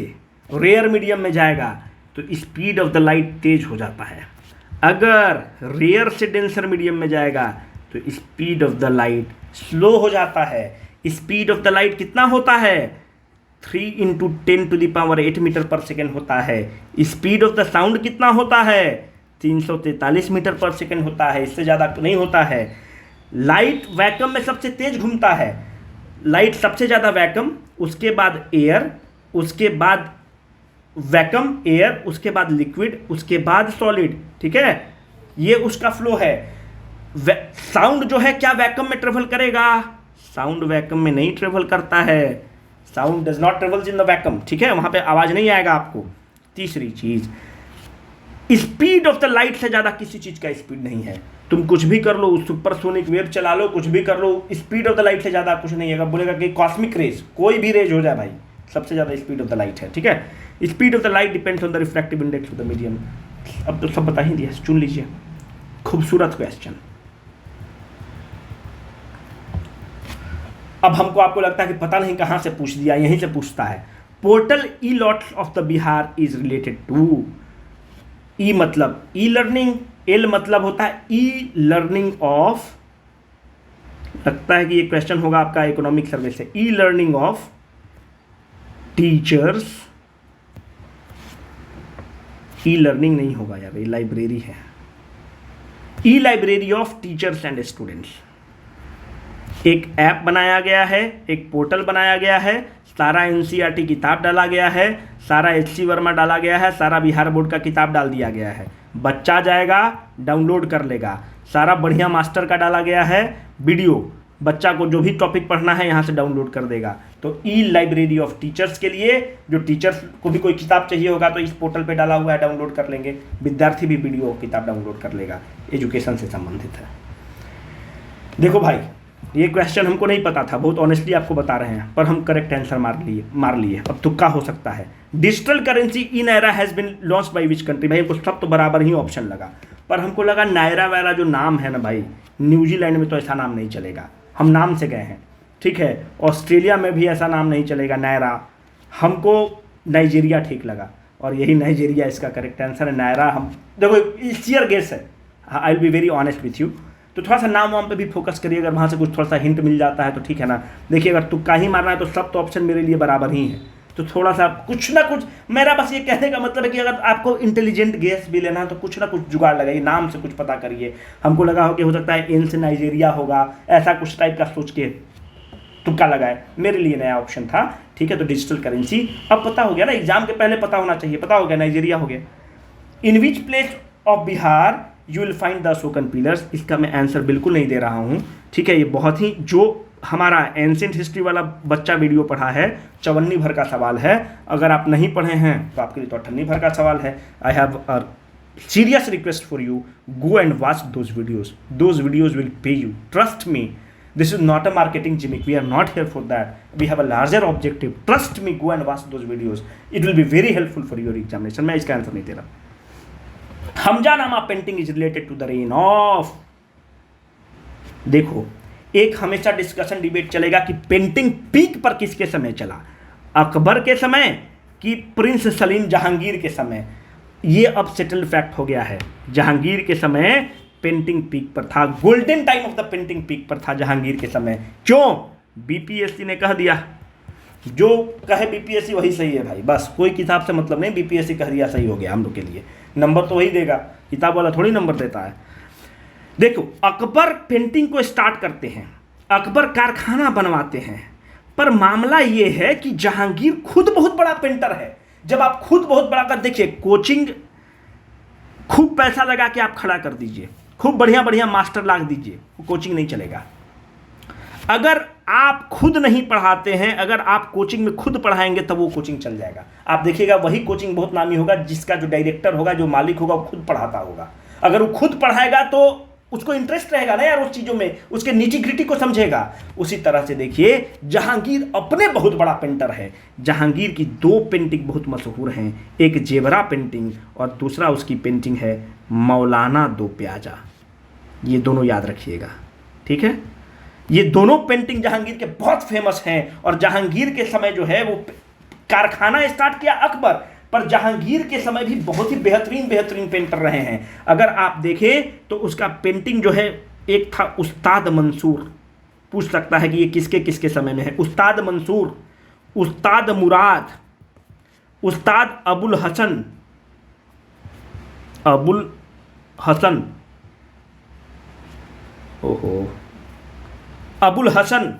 रेयर मीडियम में जाएगा तो स्पीड ऑफ द लाइट तेज हो जाता है, अगर रेयर से डेंसर मीडियम में जाएगा तो speed of the light slow हो जाता है। स्पीड ऑफ द लाइट कितना होता है? 3 × 10⁸ मीटर पर सेकेंड होता है। स्पीड ऑफ द साउंड कितना होता है? 343 मीटर पर सेकेंड होता है, इससे ज़्यादा नहीं होता है। लाइट वैक्यूम में सबसे तेज घूमता है। लाइट सबसे ज़्यादा वैक्यूम, उसके बाद एयर, उसके बाद वैक्यूम एयर, उसके बाद लिक्विड, उसके बाद सॉलिड। ठीक है, ये उसका फ्लो है। साउंड जो है क्या वैक्यूम में ट्रेवल करेगा? साउंड वैक्यूम में नहीं ट्रेवल करता है। Sound does not travels in the vacuum. ठीक है, वहां पे आवाज नहीं आएगा आपको। तीसरी चीज, स्पीड ऑफ द लाइट से ज्यादा किसी चीज का स्पीड नहीं है। तुम कुछ भी कर लो, सुपरसोनिक वेव चला लो, कुछ भी कर लो, स्पीड ऑफ द लाइट से ज्यादा कुछ नहीं है। अगर बोलेगा कि कॉस्मिक रेज, कोई भी रेज हो जाए भाई, सबसे ज्यादा स्पीड ऑफ द लाइट है। ठीक है, speed of the light depends on the refractive index of the medium. अब तो सब बता ही दिया, चुन लीजिए। खूबसूरत क्वेश्चन। अब हमको आपको लगता है कि पता नहीं कहां से पूछ दिया, यहीं से पूछता है। Portal E lots of the Bihar is related to. E मतलब ई लर्निंग, एल मतलब होता है ई लर्निंग ऑफ, लगता है कि ये क्वेश्चन होगा आपका इकोनॉमिक सर्वे से। E learning of teachers, e learning नहीं होगा यार, ये लाइब्रेरी है। ई library of teachers and students. एक ऐप बनाया गया है, एक पोर्टल बनाया गया है, सारा एनसीईआरटी किताब डाला गया है, सारा एचसी वर्मा डाला गया है, सारा बिहार बोर्ड का किताब डाल दिया गया है। बच्चा जाएगा डाउनलोड कर लेगा। सारा बढ़िया मास्टर का डाला गया है वीडियो, बच्चा को जो भी टॉपिक पढ़ना है यहाँ से डाउनलोड कर देगा। तो ई लाइब्रेरी ऑफ टीचर्स के लिए, जो टीचर्स को भी कोई किताब चाहिए होगा तो इस पोर्टल पे डाला हुआ है, डाउनलोड कर लेंगे। विद्यार्थी भी वीडियो किताब डाउनलोड कर लेगा, एजुकेशन से संबंधित है। देखो भाई, ये क्वेश्चन हमको नहीं पता था, बहुत ऑनेस्टली आपको बता रहे हैं, पर हम करेक्ट आंसर मार लिए। अब तुक्का हो सकता है। Digital currency in naira has been launched by which country. भाई हमको सब तो बराबर ही ऑप्शन लगा, पर हमको लगा नायरा वाला जो नाम है ना भाई, न्यूजीलैंड में तो ऐसा नाम नहीं चलेगा, हम नाम से गए हैं। ठीक है, ऑस्ट्रेलिया में भी ऐसा नाम नहीं चलेगा नायरा। हमको नाइजीरिया ठीक लगा, और यही नाइजीरिया इसका करेक्ट आंसर है। नायरा, हम देखो सियर गेस है, I will be very honest with you. तो थोड़ा सा नाम वाम पे भी फोकस करिए, अगर वहाँ से कुछ थोड़ा सा हिंट मिल जाता है तो ठीक है ना। देखिए, अगर तुक्का ही मारना है तो सब तो ऑप्शन मेरे लिए बराबर ही है। तो थोड़ा सा कुछ ना कुछ, मेरा बस ये कहने का मतलब है कि अगर आपको इंटेलिजेंट गेस भी लेना है तो कुछ ना कुछ जुगाड़ लगाइए, नाम से कुछ पता करिए। हमको लगा हो कि हो सकता है एन से नाइजीरिया होगा, ऐसा कुछ टाइप का सोच के तुक्का लगाए। मेरे लिए नया ऑप्शन था। ठीक है, तो डिजिटल करेंसी अब पता हो गया ना, एग्जाम के पहले पता होना चाहिए। पता हो गया, नाइजीरिया हो गया। In which place of Bihar you will find the Ashokan pillars. इसका मैं आंसर बिल्कुल नहीं दे रहा हूँ। ठीक है, ये बहुत ही, जो हमारा एंशिएंट हिस्ट्री वाला बच्चा वीडियो पढ़ा है, चवन्नी भर का सवाल है। अगर आप नहीं पढ़े हैं तो आपके लिए तो अठन्नी भर का सवाल है। I have a serious request for you, go and watch those videos will pay you, trust me. This is not a marketing gimmick. We are not here for that. We have a larger objective. Trust me, go and watch those videos. It will be very helpful for your examination. मैं इसका answer नहीं दे रहा। Hamzanama painting is related to the reign of. देखो, एक हमेशा discussion debate चलेगा कि पेंटिंग पीक पर किसके समय चला, अकबर के समय कि प्रिंस सलीम जहांगीर के समय। ये अब सेटल्ड फैक्ट हो गया है। जहांगीर के समय पेंटिंग पीक पर था, golden time of the painting peak पर था जहांगीर के समय। क्यों? बीपीएससी ने कह दिया, जो कहे बीपीएससी वही सही है भाई, बस कोई किताब से मतलब नहीं, बीपीएससी कह दिया सही हो गया हम लोग के लिए। नंबर तो वही देगा, किताब वाला थोड़ी नंबर देता है। देखो, अकबर पेंटिंग को स्टार्ट करते हैं, अकबर कारखाना बनवाते हैं, पर मामला ये है कि जहांगीर खुद बहुत बड़ा पेंटर है। जब आप खुद बहुत बड़ा कर, देखिए कोचिंग खूब पैसा लगा के आप खड़ा कर दीजिए, खूब बढ़िया बढ़िया मास्टर ला दीजिए, वो कोचिंग नहीं चलेगा। अगर आप खुद नहीं पढ़ाते हैं, अगर आप कोचिंग में खुद पढ़ाएंगे तब वो कोचिंग चल जाएगा। आप देखिएगा वही कोचिंग बहुत नामी होगा जिसका जो डायरेक्टर होगा, जो मालिक होगा, वो खुद पढ़ाता होगा। अगर वो खुद पढ़ाएगा तो उसको इंटरेस्ट रहेगा ना यार उस चीज़ों में, उसके नीची ग्रिटी को समझेगा। उसी तरह से देखिए, जहांगीर अपने बहुत बड़ा पेंटर है। जहांगीर की 2 पेंटिंग बहुत मशहूर हैं, एक जेवरा पेंटिंग और दूसरा उसकी पेंटिंग है मौलाना दो प्याजा। ये दोनों याद रखिएगा, ठीक है। ये दोनों पेंटिंग जहांगीर के बहुत फेमस हैं, और जहांगीर के समय जो है वो कारखाना स्टार्ट किया अकबर, पर जहांगीर के समय भी बहुत ही बेहतरीन पेंटर रहे हैं। अगर आप देखें तो उसका पेंटिंग जो है एक था उस्ताद मंसूर, पूछ सकता है कि ये किसके किसके समय में है। उस्ताद मंसूर, उस्ताद मुराद, उस्ताद अबुल हसन, अबुल हसन, ओहो, अबुल हसन,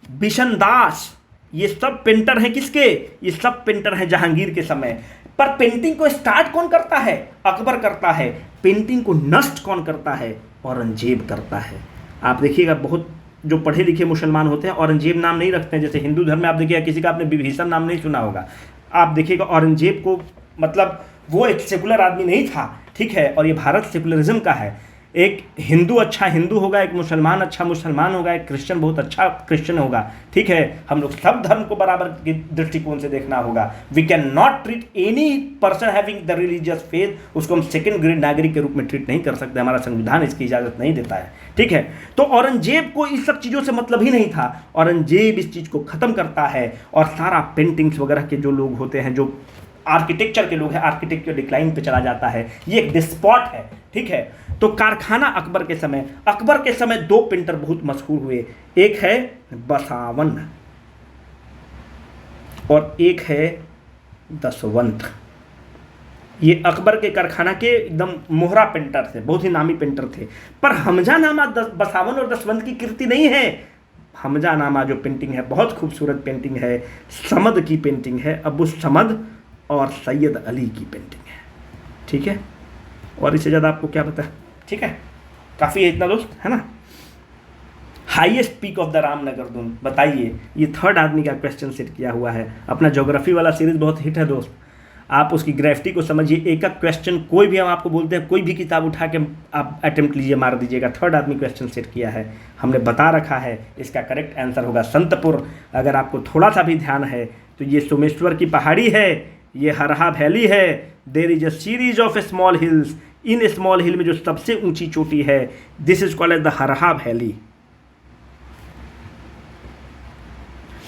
बिशन दास, ये सब पेंटर हैं किसके? ये सब पेंटर हैं जहांगीर के समय। पर पेंटिंग को स्टार्ट कौन करता है? अकबर करता है। पेंटिंग को नष्ट कौन करता है? औरंगजेब करता है। आप देखिएगा बहुत जो पढ़े लिखे मुसलमान होते हैं औरंगजेब नाम नहीं रखते हैं। जैसे हिंदू धर्म में आप देखिएगा किसी का आपने विभीषण नाम नहीं सुना होगा। आप देखिएगा औरंगजेब को, मतलब वो एक सेकुलर आदमी नहीं था, ठीक है, और ये भारत सेकुलरिज्म का है। एक हिंदू अच्छा हिंदू होगा, एक मुसलमान अच्छा मुसलमान होगा, एक क्रिश्चियन बहुत अच्छा क्रिश्चियन होगा, ठीक है। हम लोग सब धर्म को बराबर के दृष्टिकोण से देखना होगा। We can not treat any person having the religious faith, उसको हम सेकंड ग्रेड नागरिक के रूप में ट्रीट नहीं कर सकते। हमारा संविधान इसकी इजाज़त नहीं देता है, ठीक है। तो औरंगजेब को इस सब चीज़ों से मतलब ही नहीं था। औरंगजेब इस चीज़ को ख़त्म करता है और सारा पेंटिंग्स वगैरह के जो लोग होते हैं, जो आर्किटेक्चर के लोग हैं, आर्किटेक्चर डिक्लाइन पे चला जाता है। ये एक डिस्पॉट है, ठीक है। तो कारखाना अकबर के समय दो पेंटर बहुत मशहूर हुए। एक है बसावन और एक है दसवंत। ये अकबर के कारखाना के एकदम मोहरा पेंटर थे, बहुत ही नामी पेंटर थे। पर हमजानामा बसावन और दसवंत की कृति नहीं है। हमजानामा जो पेंटिंग है बहुत खूबसूरत पेंटिंग है, समद की पेंटिंग है, अबू समद और सैयद अली की पेंटिंग है, ठीक है। और इससे ज़्यादा आपको क्या पता है, ठीक है। काफ़ी है इतना दोस्त, है ना। Highest peak of the Ramnagar Doon, बताइए। ये थर्ड आदमी का क्वेश्चन सेट किया हुआ है। अपना ज्योग्राफी वाला सीरीज बहुत हिट है दोस्त, आप उसकी ग्रेविटी को समझिए। एक एक क्वेश्चन कोई भी हम आपको बोलते हैं, कोई भी किताब उठा के आप अटेम्प्ट लीजिए, मार दीजिएगा। थर्ड आदमी क्वेश्चन सेट किया है, हमने बता रखा है। इसका करेक्ट आंसर होगा संतपुर। अगर आपको थोड़ा सा भी ध्यान है तो ये सोमेश्वर की पहाड़ी है, ये हरहा वैली है। There is a series of small hills, in small hill में जो सबसे ऊंची चोटी है, this is called as the Harha valley,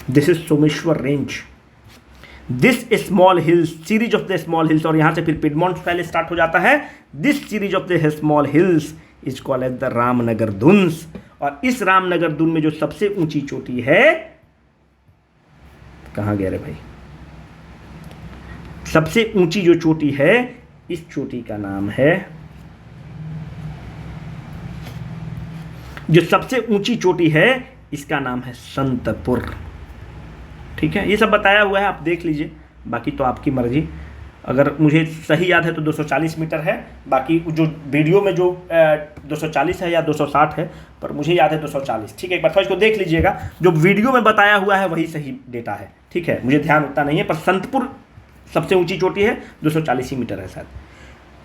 this is Someshwar range. This small hills, series of the small hills, और यहां से फिर पिडमॉन्ट पहले स्टार्ट हो जाता है। This series of the small hills is called as the Ramnagar Duns. और इस रामनगर दुन में जो सबसे ऊंची चोटी है, कहां गया रे भाई, सबसे ऊंची जो चोटी है, इस चोटी का नाम है, जो सबसे ऊंची चोटी है इसका नाम है संतपुर, ठीक है। ये सब बताया हुआ है, आप देख लीजिए, बाकी तो आपकी मर्जी। अगर मुझे सही याद है तो 240 मीटर है, बाकी जो वीडियो में जो 240 है या 260 है, पर मुझे याद है 240, ठीक है। एक बार थोड़ा इसको देख लीजिएगा, जो वीडियो में बताया हुआ है वही सही डेटा है, ठीक है। मुझे ध्यान उतना नहीं है, पर संतपुर सबसे ऊंची चोटी है, 240 मीटर है शायद।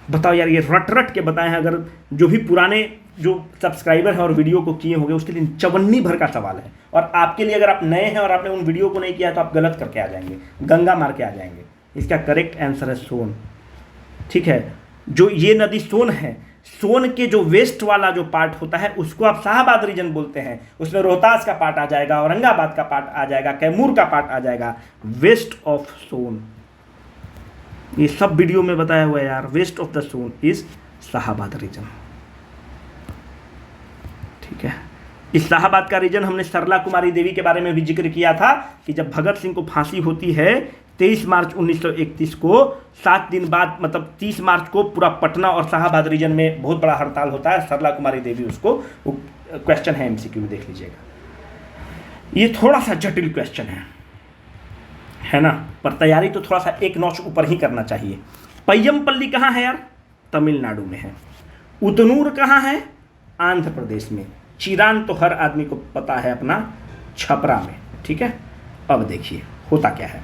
बताओ यार, ये रट के बताए हैं। अगर जो भी पुराने जो सब्सक्राइबर हैं और वीडियो को किए होंगे, उसके लिए चवन्नी भर का सवाल है। और आपके लिए अगर आप नए हैं और आपने उन वीडियो को नहीं किया है तो आप गलत करके आ जाएंगे, गंगा मार के आ जाएंगे। इसका करेक्ट आंसर है सोन, ठीक है। जो ये नदी सोन है, सोन के जो वेस्ट वाला जो पार्ट होता है उसको आप शाहबाद रीजन बोलते हैं। उसमें रोहतास का पार्ट आ जाएगा, औरंगाबाद का पार्ट आ जाएगा, कैमूर का पार्ट आ जाएगा। वेस्ट ऑफ सोन, ये सब वीडियो में बताया हुआ है यार। West of the Son is Shahabad region, ठीक है। इस शाहबाद का रीजन हमने सरला कुमारी देवी के बारे में भी जिक्र किया था कि जब भगत सिंह को फांसी होती है 23 मार्च 1931 को, 7 दिन बाद मतलब 30 मार्च को पूरा पटना और शाहबाद रीजन में बहुत बड़ा हड़ताल होता है। सरला कुमारी देवी उसको, क्वेश्चन है एमसीक्यू में, देख लीजिएगा। ये थोड़ा सा जटिल क्वेश्चन है ना, पर तैयारी तो थोड़ा सा एक नॉच ऊपर ही करना चाहिए। पय्यमपल्ली कहाँ है यार? तमिलनाडु में है। उतनूर कहाँ है? आंध्र प्रदेश में। चिरान तो हर आदमी को पता है अपना, छपरा में, ठीक है। अब देखिए होता क्या है।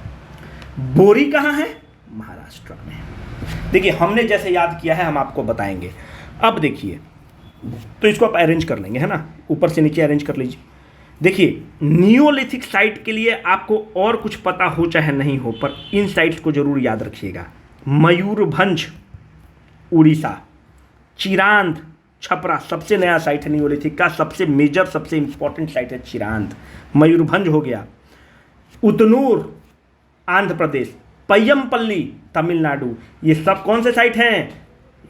बोरी कहाँ है? महाराष्ट्र में। देखिए हमने जैसे याद किया है हम आपको बताएंगे। अब देखिए, तो इसको आप अरेंज कर लेंगे, है ना, ऊपर से नीचे अरेंज कर लीजिए। देखिए नियोलिथिक साइट के लिए आपको और कुछ पता हो चाहे नहीं हो, पर इन साइट्स को जरूर याद रखिएगा। मयूरभंज उड़ीसा, चिरांद छपरा, सबसे नया साइट है नियोलिथिक का, सबसे मेजर सबसे इंपॉर्टेंट साइट है चिरांद। मयूरभंज हो गया, उतनूर आंध्र प्रदेश, पय्यमपल्ली तमिलनाडु, ये सब कौन से साइट हैं?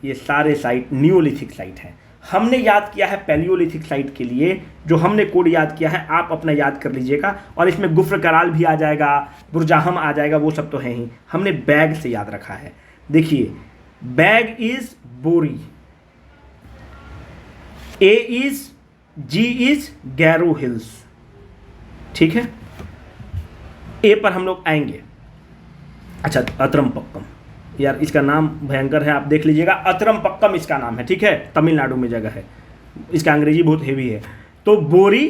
ये सारे साइट नियोलिथिक साइट हैं। हमने याद किया है पैलियोलिथिक साइट के लिए, जो हमने कोड याद किया है आप अपना याद कर लीजिएगा, और इसमें गुफ्र कराल भी आ जाएगा, बुरजाहम आ जाएगा, वो सब तो है ही। हमने बैग से याद रखा है। देखिए बैग इज बोरी, ए is, ji is Gairo hills, ठीक है। ए पर हम लोग आएंगे। अच्छा अतरमपक्कम, यार इसका नाम भयंकर है, आप देख लीजिएगा, अतरमपक्कम इसका नाम है, ठीक है, तमिलनाडु में जगह है, इसका अंग्रेजी बहुत हेवी है। तो बोरी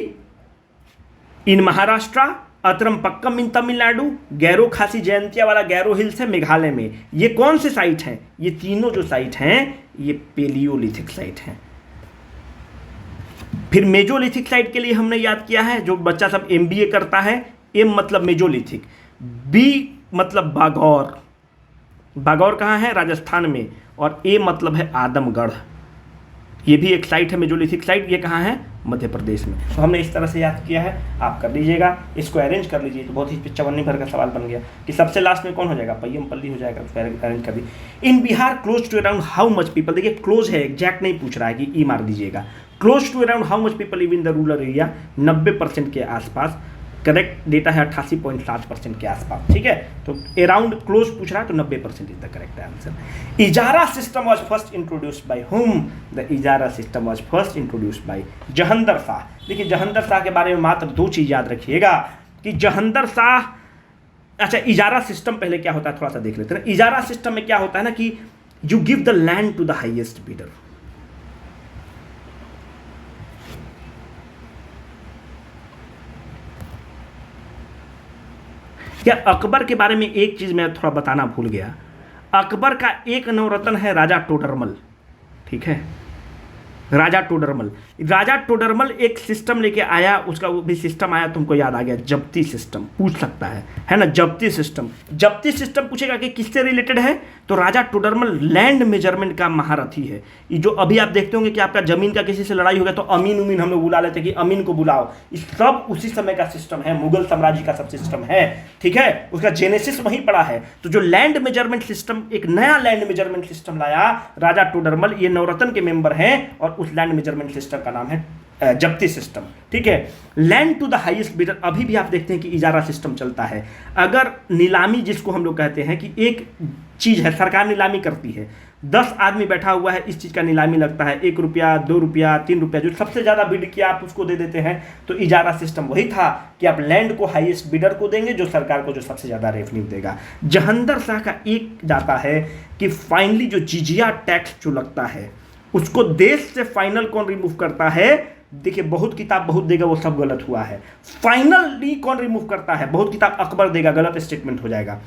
इन महाराष्ट्र, अतरमपक्कम इन तमिलनाडु, गैरो खासी जयंतिया वाला गैरो हिल्स है मेघालय में। ये कौन से साइट हैं? ये तीनों जो साइट हैं ये पेलियोलिथिक साइट हैं। फिर मेजोलिथिक साइट के लिए हमने याद किया है, जो बच्चा सब एमबीए करता है, एम मतलब मेजोलिथिक, बी मतलब बागौर, बागौर कहाँ है? राजस्थान में, और ए मतलब है आदमगढ़, ये भी एक साइट है मेजोलिथिक साइट, ये कहाँ है? मध्य प्रदेश में। तो हमने इस तरह से याद किया है, आप कर लीजिएगा, इसको अरेंज कर लीजिए। तो बहुत ही चवन्नी भर का सवाल बन गया कि सबसे लास्ट में कौन हो जाएगा? पय्यम पल्ली हो जाएगा, तो अरेंज कर दीजिए। In Bihar close to around how much people, देखिए क्लोज है, एग्जैक्ट नहीं पूछ रहा है कि ई मार दीजिएगा। Close to around how much people live in the rural area, 90% के आसपास। करेक्ट डेटा है 88.7% के आसपास, ठीक है। तो अराउंड क्लोज पूछ रहा है, तो 90% is the correct answer. Ijara system was first introduced by whom? The Ijara system was first introduced by Jahandar Shah. देखिए जहंदर शाह के बारे में मात्र 2 चीज याद रखिएगा कि जहंदर शाह, अच्छा इजारा सिस्टम पहले क्या होता है थोड़ा सा देख लेते हैं। इजारा सिस्टम में क्या होता है ना कि you give the land to the highest bidder. क्या अकबर के बारे में एक चीज मैं थोड़ा बताना भूल गया। अकबर का एक नवरत्न है राजा टोडरमल, ठीक है, राजा टोडरमल। राजा टोडरमल एक सिस्टम लेके आया, उसका वो भी सिस्टम आया, तुमको याद आ गया, जब्ती सिस्टम। पूछ सकता है ना, जब्ती सिस्टम। जब्ती सिस्टम पूछेगा कि किससे रिलेटेड है, तो राजा टोडरमल लैंड मेजरमेंट का महारथी है। ये जो अभी आप देखते होंगे कि आपका जमीन का किसी से लड़ाई हो गया तो अमीन उमीन हम लोग बुला लेते कि अमीन को बुलाओ, ये सब उसी समय का सिस्टम है, मुगल साम्राज्य का सब सिस्टम है, ठीक है, उसका जेनेसिस वहीं पड़ा है। तो जो लैंड मेजरमेंट सिस्टम, एक नया लैंड मेजरमेंट सिस्टम लाया राजा टोडरमल, ये नवरत्न के मेंबर हैं, और उस लैंड मेजरमेंट सिस्टम का नाम है जब्ती सिस्टम, ठीक है। Land to the highest bidder, अभी भी आप देखते हैं कि इजारा सिस्टम चलता है। अगर नीलामी, जिसको हम लोग कहते हैं कि एक चीज है, सरकार नीलामी करती है, 10 आदमी बैठा हुआ है, इस चीज का नीलामी लगता है, 1 रुपया, 2 रुपया, 3 रुपया, जो सबसे ज्यादा बिड किया आप उसको दे देते हैं। तो इजारा सिस्टम वही था कि आप लैंड को हाईएस्ट बिडर को देंगे, जो सरकार को जो सबसे ज्यादा रेवेन्यू देगा। जहंदर शाह का एक जाता है कि फाइनली जो जिजिया टैक्स जो लगता है उसको देश से फाइनल कौन रिमूव करता है? देखिए बहुत किताब बहुत देगा, वो सब गलत हुआ है। फाइनली कौन रिमूव करता है? बहुत किताब अकबर देगा, गलत स्टेटमेंट हो जाएगा,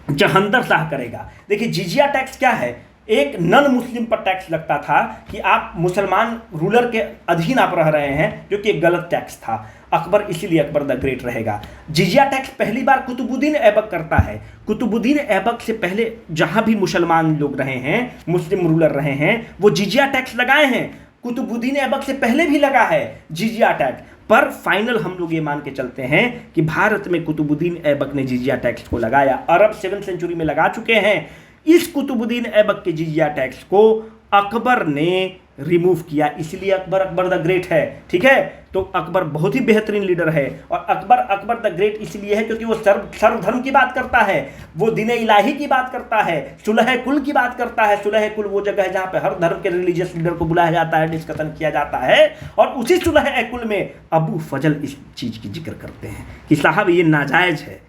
जहंदर शाह करेगा। देखिए जिजिया टैक्स क्या है? एक नन मुस्लिम पर टैक्स लगता था कि आप मुसलमान रूलर के अधीन आप रह रहे हैं, जो कि एक गलत टैक्स था। अकबर, इसीलिए अकबर द ग्रेट रहेगा। जिजिया टैक्स पहली बार कुतुबुद्दीन ऐबक करता है। कुतुबुद्दीन ऐबक से पहले जहां भी मुसलमान लोग रहे हैं, मुस्लिम रूलर रहे हैं, वो जिजिया टैक्स लगाए हैं। कुतुबुद्दीन ऐबक से पहले भी लगा है जिजिया टैक्स, पर फाइनल हम लोग ये मान के चलते हैं कि भारत में कुतुबुद्दीन ऐबक ने जिजिया टैक्स को लगाया। अरब 7th सेंचुरी में लगा चुके हैं। इस कुतुबुद्दीन ऐबक के जिजिया टैक्स को अकबर ने रिमूव किया, इसलिए अकबर द ग्रेट है, ठीक है। तो अकबर बहुत ही बेहतरीन लीडर है, और अकबर द ग्रेट इसलिए है क्योंकि वो सर्वधर्म की बात करता है, वो दीन इलाही की बात करता है, सुलह कुल की बात करता है। सुलह कुल वो जगह है जहां पे हर धर्म के रिलीजियस लीडर को बुलाया जाता है, डिस्कशन किया जाता है, और उसी सुलह कुल में अबू फजल इस चीज की जिक्र करते हैं कि साहब ये नाजायज है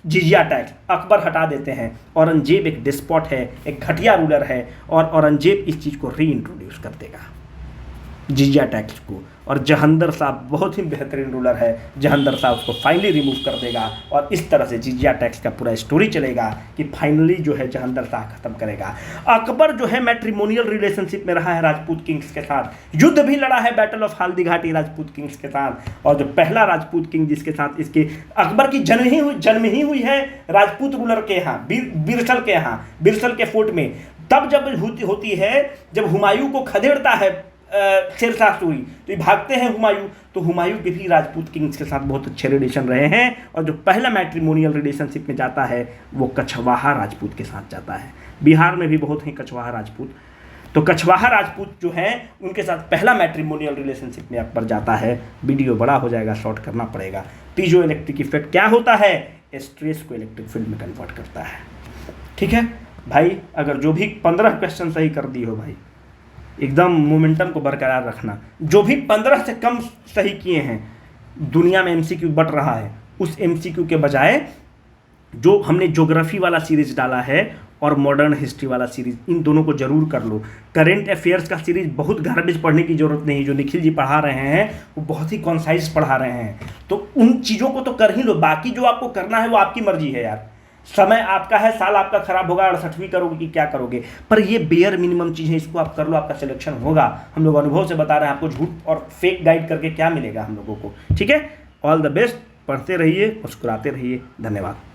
जिजिया टैक्स। अकबर हटा देते हैं। औरंगजेब एक डिस्पॉट है, एक घटिया रूलर है, और औरंगजेब इस चीज़ को री इंट्रोड्यूस कर देगा, जिजिया टैक्स को। और जहंदर साहब बहुत ही बेहतरीन रूलर है, जहंदर साहब उसको फाइनली रिमूव कर देगा, और इस तरह से जिजिया टैक्स का पूरा स्टोरी चलेगा कि फाइनली जो है जहंदर शाह खत्म करेगा। अकबर जो है मैट्रिमोनियल रिलेशनशिप में रहा है राजपूत किंग्स के साथ, युद्ध भी लड़ा है battle of Haldi Ghati Rajput Kings के साथ, और जो पहला राजपूत किंग जिसके साथ इसके अकबर की जन्म ही हुई है राजपूत रूलर के यहाँ, बिरसल के यहाँ, बिरसल के फोर्ट में। तब जब होती है जब हुमायूं को खदेड़ता है शेरशाह सूरी, तो ये भागते हैं हुमायूं, तो हुमायूं के भी राजपूत किंग्स के साथ बहुत अच्छे रिलेशन रहे हैं। और जो पहला मैट्रिमोनियल रिलेशनशिप में जाता है वो कछवाहा राजपूत के साथ जाता है। बिहार में भी बहुत ही कछवाहा राजपूत। तो कछवाहा राजपूत जो हैं उनके साथ पहला मैट्रिमोनियल रिलेशनशिप में अकबर जाता है। वीडियो बड़ा हो जाएगा, शॉर्ट करना पड़ेगा। पीजो इलेक्ट्रिक इफेक्ट क्या होता है? स्ट्रेस को इलेक्ट्रिक फील्ड में कन्वर्ट करता है। ठीक है भाई, अगर जो भी 15 क्वेश्चन सही कर दिए हो भाई, एकदम मोमेंटम को बरकरार रखना। जो भी 15 से कम सही किए हैं, दुनिया में एमसीक्यू बढ़ रहा है, उस एमसीक्यू के बजाय जो हमने ज्योग्राफी वाला सीरीज डाला है और मॉडर्न हिस्ट्री वाला सीरीज, इन दोनों को जरूर कर लो। करेंट अफेयर्स का सीरीज बहुत गार्बेज पढ़ने की जरूरत नहीं, जो निखिल जी पढ़ा रहे हैं वो बहुत ही कॉन्साइज पढ़ा रहे हैं, तो उन चीज़ों को तो कर ही लो। बाकी जो आपको करना है वो आपकी मर्जी है यार, समय आपका है, साल आपका खराब होगा, 68वीं करोगे कि क्या करोगे, पर ये बेयर मिनिमम चीज़ है, इसको आप कर लो, आपका सिलेक्शन होगा। हम लोग अनुभव से बता रहे हैं, आपको झूठ और फेक गाइड करके क्या मिलेगा हम लोगों को। ठीक है, ऑल द बेस्ट, पढ़ते रहिए, मुस्कुराते रहिए, धन्यवाद।